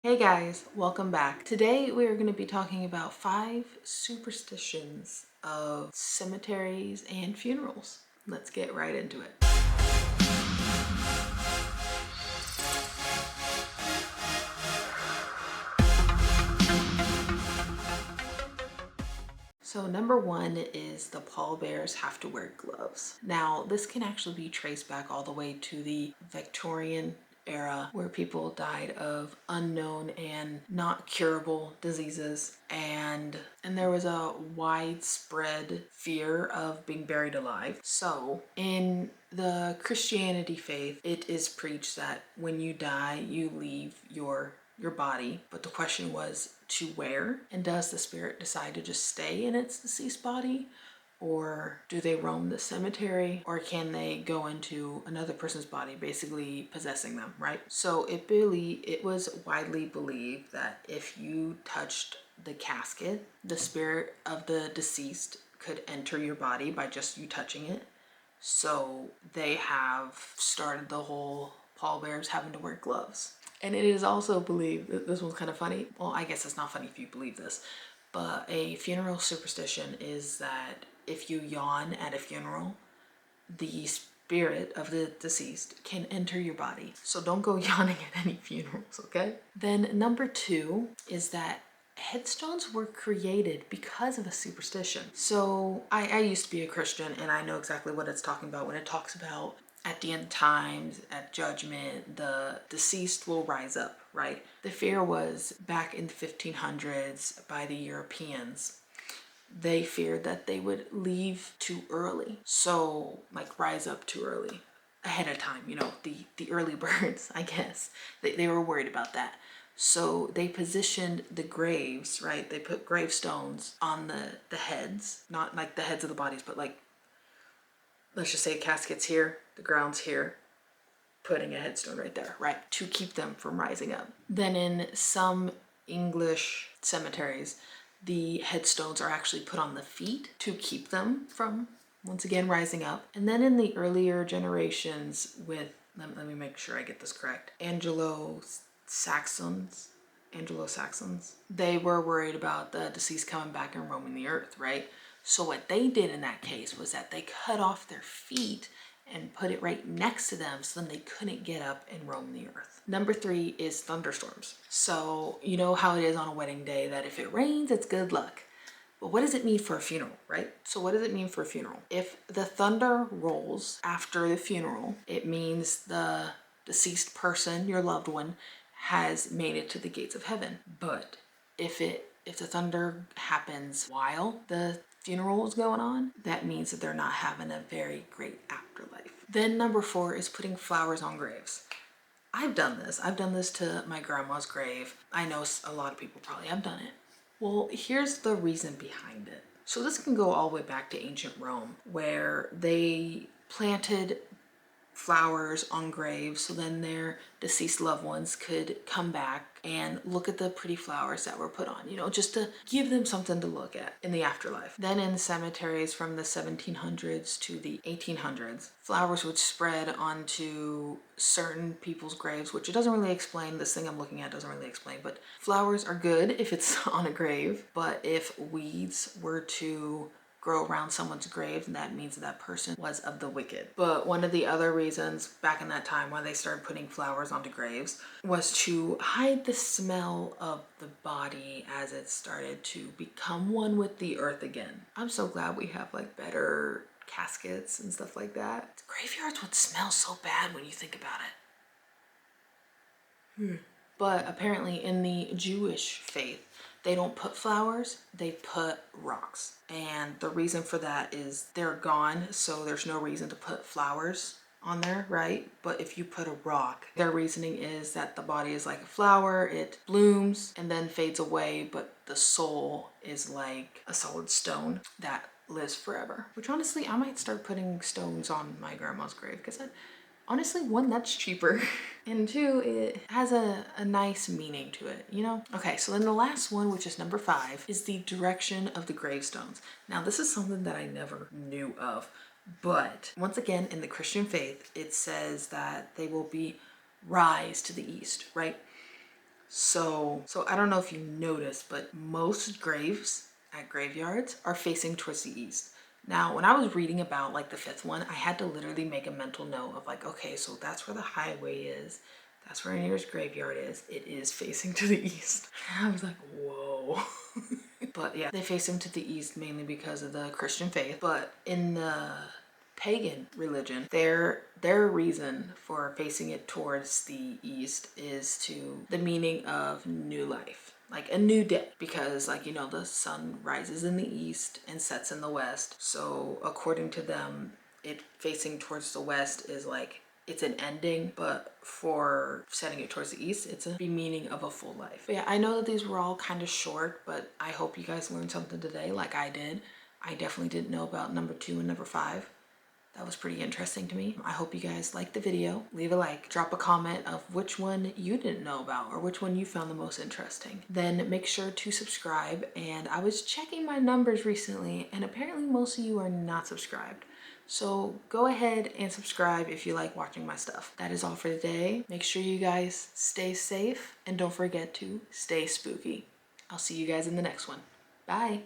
Hey guys, welcome back. Today we are going to be talking about 5 superstitions of cemeteries and funerals. Let's get right into it. So number one is the pallbearers have to wear gloves. Now this can actually be traced back all the way to the Victorian era where people died of unknown and not curable diseases, and there was a widespread fear of being buried alive. So in the Christianity faith, it is preached that when you die you leave your body, but the question was to where, and does the spirit decide to just stay in its deceased body, or do they roam the cemetery, or can they go into another person's body, basically possessing them, right? So it was widely believed that if you touched the casket, the spirit of the deceased could enter your body by just you touching it. So they have started the whole pallbearers having to wear gloves. And it is also believed that this one's kind of funny. Well, I guess it's not funny if you believe this, but a funeral superstition is that if you yawn at a funeral, the spirit of the deceased can enter your body. So don't go yawning at any funerals, okay? Then number two is that headstones were created because of a superstition. So I used to be a Christian and I know exactly what it's talking about when it talks about at the end times, at judgment, the deceased will rise up, right? The fear was back in the 1500s by the Europeans. They feared that they would leave too early. So like rise up too early ahead of time, the early birds, I guess. They were worried about that. So they positioned the graves, right? They put gravestones on the heads, not like the heads of the bodies, but like, let's just say caskets here, the ground's here, putting a headstone right there, right? To keep them from rising up. Then in some English cemeteries, the headstones are actually put on the feet to keep them from, once again, rising up. And then in the earlier generations with, let me make sure I get this correct, Anglo-Saxons, they were worried about the deceased coming back and roaming the earth, right? So what they did in that case was that they cut off their feet and put it right next to them so then they couldn't get up and roam the earth. Number three is thunderstorms. So you know how it is on a wedding day that if it rains, it's good luck. But what does it mean for a funeral, right? So what does it mean for a funeral? If the thunder rolls after the funeral, it means the deceased person, your loved one, has made it to the gates of heaven. But if the thunder happens while the funeral is going on, that means that they're not having a very great afterlife. Then number four is putting flowers on graves. I've done this. I've done this to my grandma's grave. I know a lot of people probably have done it. Well, here's the reason behind it. So this can go all the way back to ancient Rome, where they planted flowers on graves so then their deceased loved ones could come back and look at the pretty flowers that were put on, just to give them something to look at in the afterlife. Then in cemeteries from the 1700s to the 1800s, flowers would spread onto certain people's graves, which it doesn't really explain. This thing I'm looking at doesn't really explain, but flowers are good if it's on a grave, but if weeds were to grow around someone's grave, and that means that person was of the wicked. But one of the other reasons back in that time why they started putting flowers onto graves was to hide the smell of the body as it started to become one with the earth again. I'm so glad we have like better caskets and stuff like that. Graveyards would smell so bad when you think about it. But apparently in the Jewish faith, they don't put flowers, they put rocks. And the reason for that is they're gone, so there's no reason to put flowers on there, right? But if you put a rock, their reasoning is that the body is like a flower, it blooms and then fades away, but the soul is like a solid stone that lives forever. Which honestly, I might start putting stones on my grandma's grave because honestly, one, that's cheaper, and two, it has a nice meaning to it, Okay, so then the last one, which is number five, is the direction of the gravestones. Now, this is something that I never knew of, but once again, in the Christian faith, it says that they will be rise to the east, right? So I don't know if you noticed, but most graves at graveyards are facing towards the east. Now, when I was reading about like the fifth one, I had to literally make a mental note of like, okay, so that's where the highway is. That's where our nearest graveyard is. It is facing to the east. And I was like, whoa. But yeah, they face him to the east mainly because of the Christian faith. But in the pagan religion, their reason for facing it towards the east is to the meaning of new life, like a new day, because like you know the sun rises in the east and sets in the west. So according to them, it facing towards the west is like it's an ending, but for setting it towards the east, it's a meaning of a full life. But yeah, I know that these were all kind of short, but I hope you guys learned something today like I did. I definitely didn't know about number 2 and number 5. That was pretty interesting to me. I hope you guys liked the video. Leave a like, drop a comment of which one you didn't know about or which one you found the most interesting. Then make sure to subscribe. And I was checking my numbers recently and apparently most of you are not subscribed. So go ahead and subscribe if you like watching my stuff. That is all for today. Make sure you guys stay safe and don't forget to stay spooky. I'll see you guys in the next one. Bye.